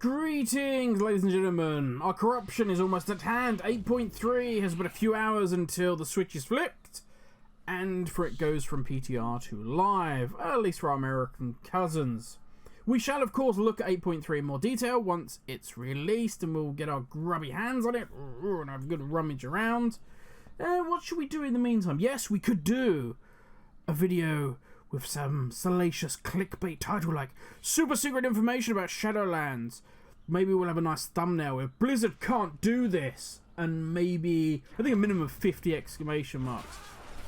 Greetings, ladies and gentlemen. Our corruption is almost at hand. 8.3 has but a few hours until the switch is flipped, and for it goes from PTR to live, at least for our American cousins. We shall, of course, look at 8.3 in more detail once it's released, and we'll get our grubby hands on it and have a good rummage around. What should we do in the meantime? Yes, we could do a video with some salacious clickbait title like Super Secret Information about Shadowlands. Maybe we'll have a nice thumbnail with Blizzard can't do this, and maybe, I think, a minimum of 50 exclamation marks.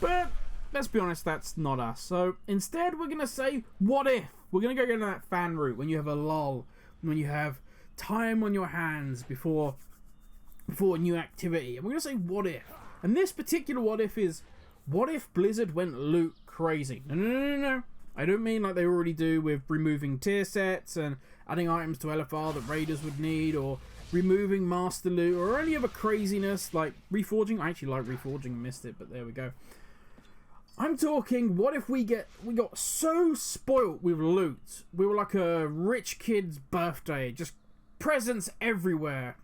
But let's be honest, that's not us. So instead we're going to say, what if? We're going to go down that fan route when you have a lull, when you have time on your hands before new activity. And we're going to say, what if? And this particular what if is, what if Blizzard went loot crazy? No. I don't mean like they already do with removing tier sets and adding items to LFR that raiders would need, or removing master loot, or any other craziness like reforging. I actually like reforging, missed it, but there we go. I'm talking, what if we got so spoilt with loot, we were like a rich kid's birthday, just presents everywhere.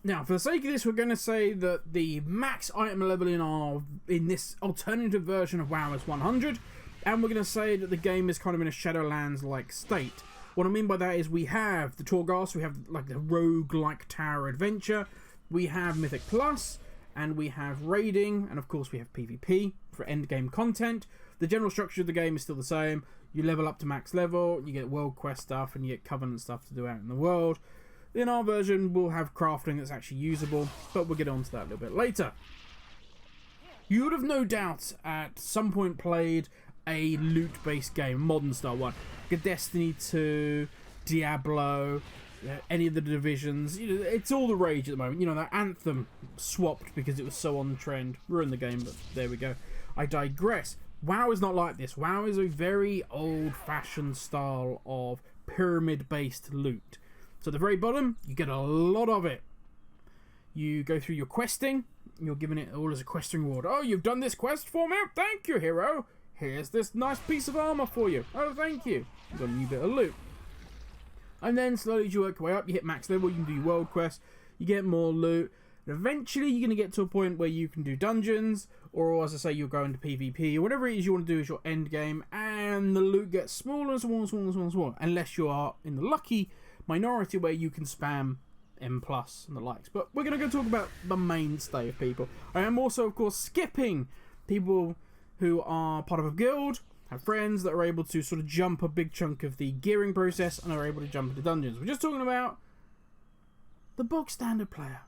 Now, for the sake of this, we're going to say that the max item level in this alternative version of WoW is 100, and we're going to say that the game is kind of in a Shadowlands-like state. What I mean by that is we have the Torghast, we have like the rogue-like tower adventure, we have Mythic Plus, and we have raiding, and of course we have PvP for endgame content. The general structure of the game is still the same. You level up to max level, you get world quest stuff, and you get Covenant stuff to do out in the world. In our version, we'll have crafting that's actually usable, but we'll get onto that a little bit later. You would have no doubt at some point played a loot-based game, modern style one, like a Destiny 2, Diablo, any of the divisions. You know, it's all the rage at the moment. You know, that Anthem swapped because it was so on trend. Ruined the game, but there we go. I digress. WoW is not like this. WoW is a very old-fashioned style of pyramid-based loot. So at the very bottom, you get a lot of it. You go through your questing. You're given it all as a questing reward. Oh, you've done this quest for me? Thank you, hero. Here's this nice piece of armor for you. Oh, thank you. You've got a new bit of loot. And then slowly as you work your way up, you hit max level, you can do your world quest, you get more loot. And eventually you're going to get to a point where you can do dungeons, or as I say, you'll go into PvP, or whatever it is you want to do as your end game, and the loot gets smaller and smaller and smaller and smaller and smaller, unless you are in the lucky minority where you can spam M+ and the likes. But we're going to go talk about the mainstay of people. I am also, of course, skipping people who are part of a guild, have friends that are able to sort of jump a big chunk of the gearing process and are able to jump into dungeons. We're just talking about the bog standard player.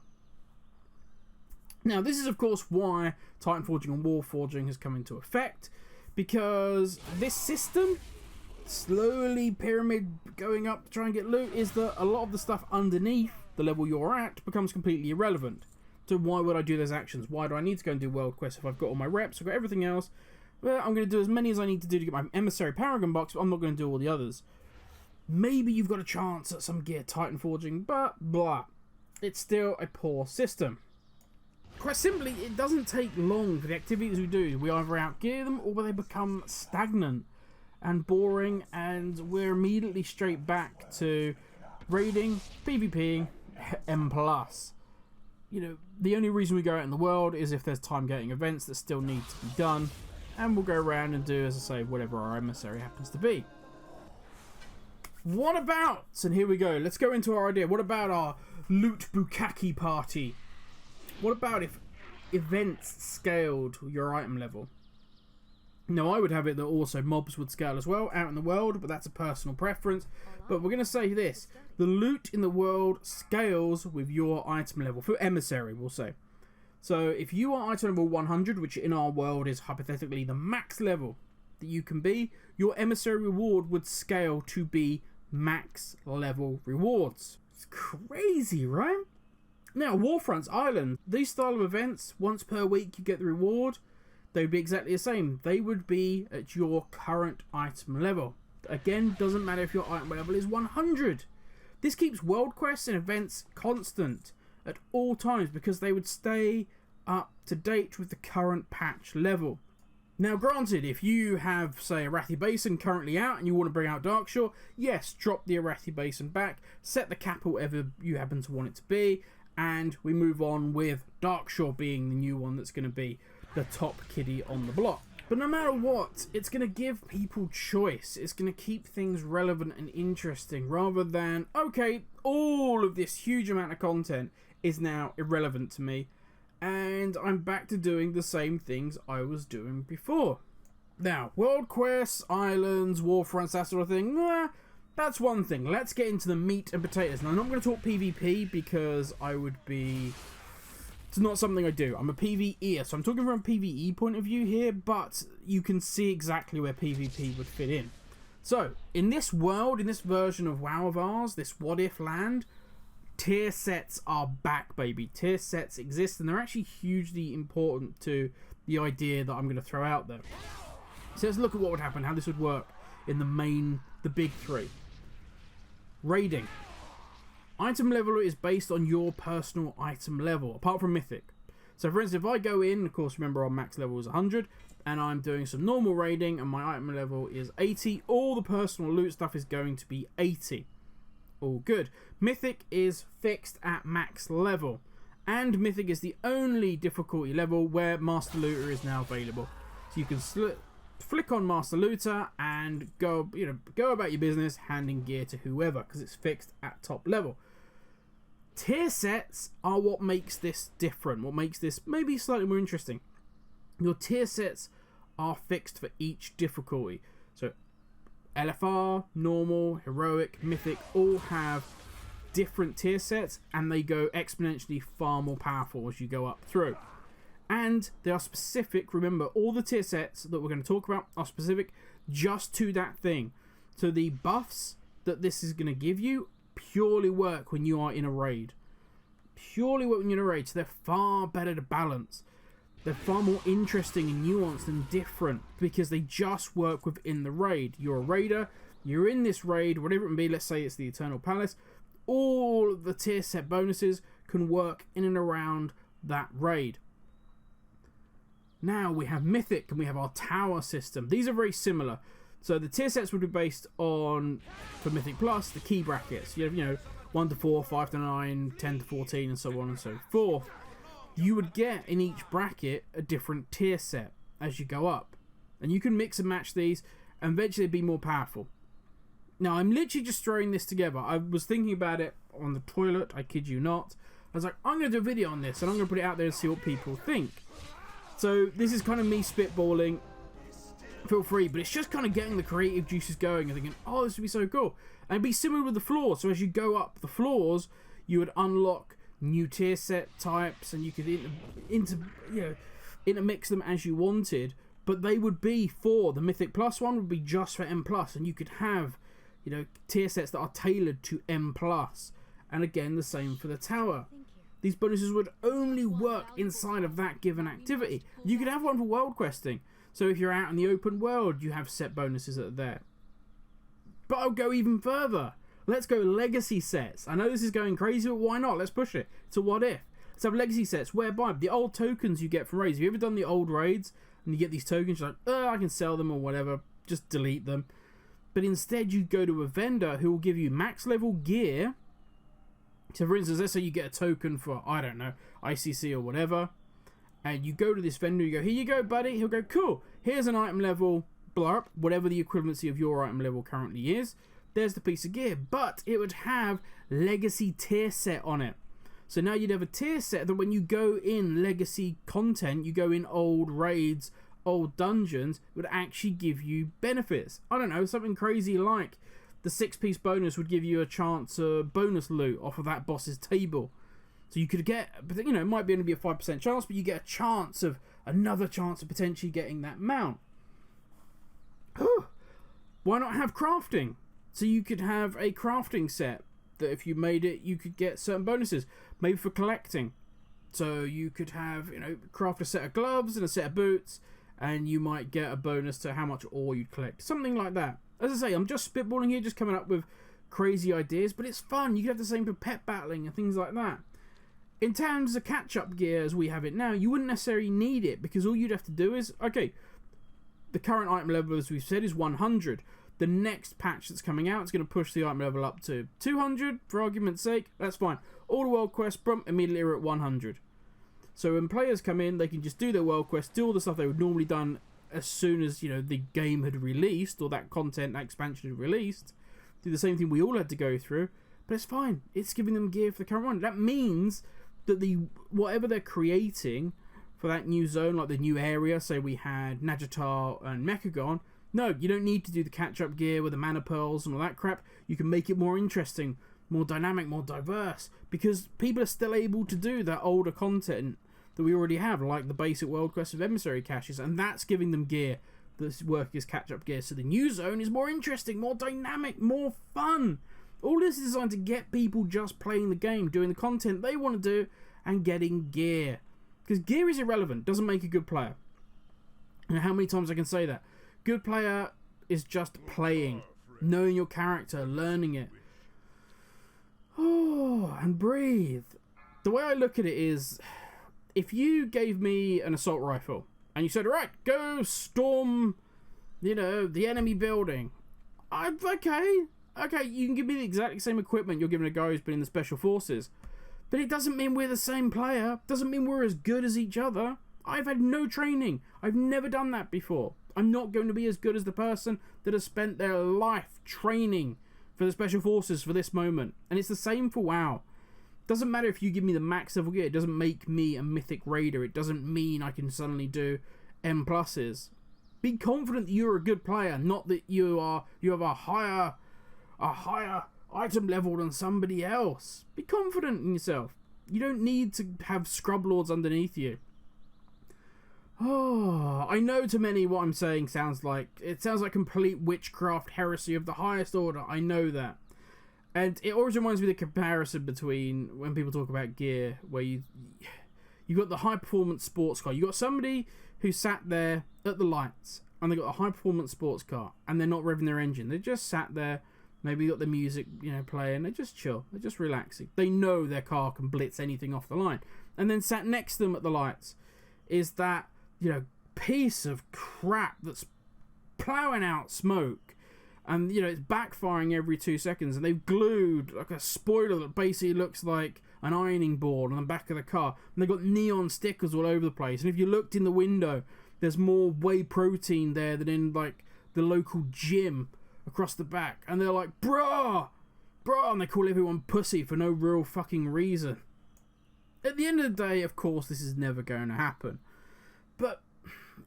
Now, this is, of course, why Titan Forging and War Forging has come into effect, because this system, slowly pyramid going up to try and get loot, is that a lot of the stuff underneath the level you're at becomes completely irrelevant. So why would I do those actions? Why do I need to go and do world quests if I've got all my reps, I've got everything else? Well, I'm going to do as many as I need to do to get my Emissary Paragon box, but I'm not going to do all the others. Maybe you've got a chance at some gear Titan Forging, but blah. It's still a poor system. Quite simply, it doesn't take long for the activities we do. We either outgear them or they become stagnant and boring, and we're immediately straight back to raiding, PvPing, M+. You know, the only reason we go out in the world is if there's time-gating events that still need to be done, and we'll go around and do, as I say, whatever our emissary happens to be. What about, and here we go, let's go into our idea, what about our loot bukkake party? What about if events scaled your item level? Now, I would have it that also mobs would scale as well out in the world, but that's a personal preference. But we're going to say this. The loot in the world scales with your item level. For emissary, we'll say. So if you are item level 100, which in our world is hypothetically the max level that you can be, your emissary reward would scale to be max level rewards. It's crazy, right? Now, Warfronts, Island, these style of events, once per week you get the reward. They would be exactly the same. They would be at your current item level. Again, doesn't matter if your item level is 100. This keeps world quests and events constant at all times because they would stay up to date with the current patch level. Now, granted, if you have, say, Arathi Basin currently out and you want to bring out Darkshore, yes, drop the Arathi Basin back, set the cap at whatever you happen to want it to be, and we move on with Darkshore being the new one that's going to be the top kiddie on the block. But no matter what, it's going to give people choice. It's going to keep things relevant and interesting rather than, okay, all of this huge amount of content is now irrelevant to me, and I'm back to doing the same things I was doing before. Now, world quests, islands, warfronts, that sort of thing, that's one thing. Let's get into the meat and potatoes. Now, I'm not going to talk PvP because I would be... It's not something I do. I'm a PvEer, so I'm talking from a PvE point of view here, but you can see exactly where PvP would fit in. So, in this world, in this version of WoW of ours, this what-if land, tier sets are back, baby. Tier sets exist, and they're actually hugely important to the idea that I'm going to throw out there. So let's look at what would happen, how this would work in the big three. Raiding. Item level is based on your personal item level, apart from Mythic. So for instance, if I go in, of course remember our max level is 100, and I'm doing some normal raiding, and my item level is 80, all the personal loot stuff is going to be 80. All good. Mythic is fixed at max level, and Mythic is the only difficulty level where Master Looter is now available. So you can flick on Master Looter and go about your business handing gear to whoever, because it's fixed at top level. Tier sets are what makes this different, what makes this maybe slightly more interesting. Your tier sets are fixed for each difficulty. So LFR, normal, heroic, mythic all have different tier sets, and they go exponentially far more powerful as you go up through. And they are specific. Remember, all the tier sets that we're going to talk about are specific just to that thing. So the buffs that this is going to give you purely work when you are in a raid. Purely work when you're in a raid. So they're far better to balance. They're far more interesting and nuanced and different because they just work within the raid. You're a raider, you're in this raid, whatever it may be, let's say it's the Eternal Palace, all of the tier set bonuses can work in and around that raid. Now we have Mythic and we have our tower system. These are very similar. So the tier sets would be based on, for Mythic Plus, the key brackets. You have, 1 to 4, 5 to 9, 10 to 14, and so on and so forth. You would get in each bracket a different tier set as you go up. And you can mix and match these and eventually be more powerful. Now, I'm literally just throwing this together. I was thinking about it on the toilet, I kid you not. I was like, I'm going to do a video on this and I'm going to put it out there and see what people think. So this is kind of me spitballing. Feel free, but it's just kind of getting the creative juices going and thinking, oh, this would be so cool. And it'd be similar with the floors. So as you go up the floors, you would unlock new tier set types, and you could intermix them as you wanted, but they would be for the Mythic Plus one would be just for M+, and you could have tier sets that are tailored to M+, and again the same for the tower. These bonuses would only work inside of that given activity. You could have one for world questing, so if you're out in the open world you have set bonuses that are there. But I'll go even further. Let's go legacy sets. I know this is going crazy, but why not? Let's push it. It's a what if. Let's have legacy sets whereby the old tokens you get from raids. Have you ever done the old raids and you get these tokens? You're like, oh, I can sell them or whatever. Just delete them. But instead you go to a vendor who will give you max level gear. So for instance, let's say you get a token for, I don't know, ICC or whatever. And you go to this vendor, you go, here you go, buddy. He'll go, cool. Here's an item level blurb, whatever the equivalency of your item level currently is. There's the piece of gear, but it would have legacy tier set on it. So now you'd have a tier set that when you go in legacy content, you go in old raids, old dungeons, it would actually give you benefits. I don't know, something crazy like the 6-piece bonus would give you a chance of bonus loot off of that boss's table. So you could get, it might be only be a 5% chance, but you get a chance of another chance of potentially getting that mount. Why not have crafting? So you could have a crafting set that if you made it, you could get certain bonuses. Maybe for collecting. So you could have, craft a set of gloves and a set of boots, and you might get a bonus to how much ore you'd collect. Something like that. As I say, I'm just spitballing here, just coming up with crazy ideas, but it's fun. You could have the same for pet battling and things like that. In terms of catch-up gear as we have it now, you wouldn't necessarily need it, because all you'd have to do is, okay, the current item level, as we've said, is 100. The next patch that's coming out is going to push the item level up to 200, for argument's sake. That's fine. All the world quests, immediately are at 100. So when players come in, they can just do their world quests, do all the stuff they would normally done as soon as, you know, the game had released, or that content, that expansion had released. Do the same thing we all had to go through. But it's fine. It's giving them gear for the current one. That means that whatever they're creating for that new zone, like the new area, say we had ny'alotha and Mechagon, no, you don't need to do the catch-up gear with the mana pearls and all that crap. You can make it more interesting, more dynamic, more diverse, because people are still able to do that older content that we already have, like the basic world quest of emissary caches, and that's giving them gear that's working as catch-up gear. So the new zone is more interesting, more dynamic, more fun. All this is designed to get people just playing the game, doing the content they want to do, and getting gear. Because gear is irrelevant, doesn't make a good player. And how many times I can say that? Good player is just playing, knowing your character, learning it. Oh, and breathe. The way I look at it is, if you gave me an assault rifle, and you said, right, go storm, you know, the enemy building. Okay, you can give me the exact same equipment you're giving a guy who's been in the special forces. But it doesn't mean we're the same player. Doesn't mean we're as good as each other. I've had no training. I've never done that before. I'm not going to be as good as the person that has spent their life training for the special forces for this moment. And it's the same for WoW. Doesn't matter if you give me the max level gear. It doesn't make me a mythic raider. It doesn't mean I can suddenly do M pluses. Be confident that you're a good player, not that you have a higher item level than somebody else. Be confident in yourself. You don't need to have scrub lords underneath you. Oh, I know to many what I'm saying sounds like complete witchcraft heresy of the highest order. I know that. And it always reminds me of the comparison between when people talk about gear, where you've got the high performance sports car. You've got somebody who sat there at the lights and they got a high performance sports car and they're not revving their engine. They just sat there, maybe got the music, you know, playing. They just chill. They're just relaxing. They know their car can blitz anything off the line. And then sat next to them at the lights is that, you know, piece of crap that's plowing out smoke, and you know it's backfiring every 2 seconds, and they've glued like a spoiler that basically looks like an ironing board on the back of the car, and they've got neon stickers all over the place, and if you looked in the window there's more whey protein there than in like the local gym across the back, and they're like bruh, and they call everyone pussy for no real fucking reason. At the end of the day, of course, this is never going to happen. But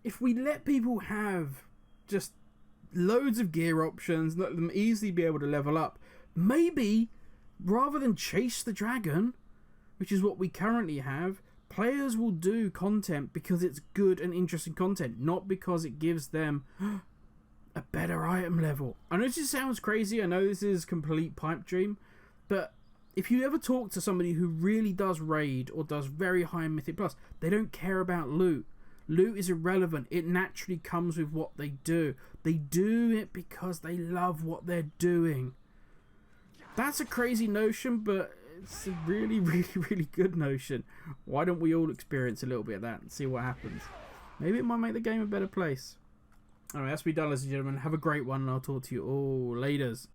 if we let people have just loads of gear options, let them easily be able to level up, maybe rather than chase the dragon, which is what we currently have, players will do content because it's good and interesting content, not because it gives them a better item level. I know this just sounds crazy, I know this is complete pipe dream, but if you ever talk to somebody who really does raid or does very high Mythic Plus, they don't care about loot. Loot is irrelevant. It naturally comes with what they do. They do it because they love what they're doing. That's a crazy notion, but it's a really, really, really good notion. Why don't we all experience a little bit of that and see what happens? Maybe it might make the game a better place. Alright, that's me done, ladies and gentlemen. Have a great one, and I'll talk to you all laters.